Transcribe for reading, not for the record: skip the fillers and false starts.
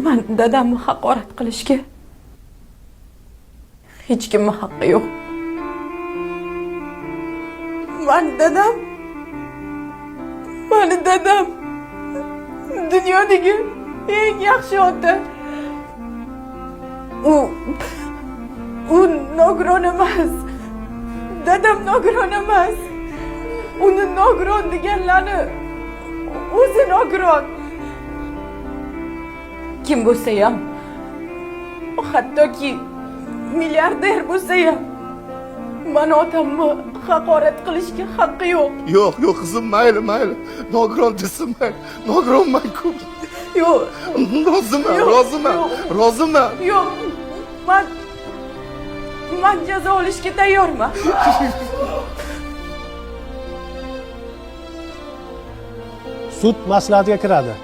man dadamni haqorat qilishga hech kimning haqqi yo'q. Mani dadam dunyodagi eng yaxshi ota. U nogiron emas. Dadam nogiron emas. Uni nogiron deganlarni o'zi nogiron. Kim bo'lsa ham, hattoki milliarder bo'lsa ham, mani otamni haqorat qilishga haqqi yo'q. Yo'q, qizim, mayli. Nogiron desin, mayli. Nogironman-ku. Yo'q. Roziman. Yo'q. Man jazo olishga tayyorman. Sud maslahatiga kiradi.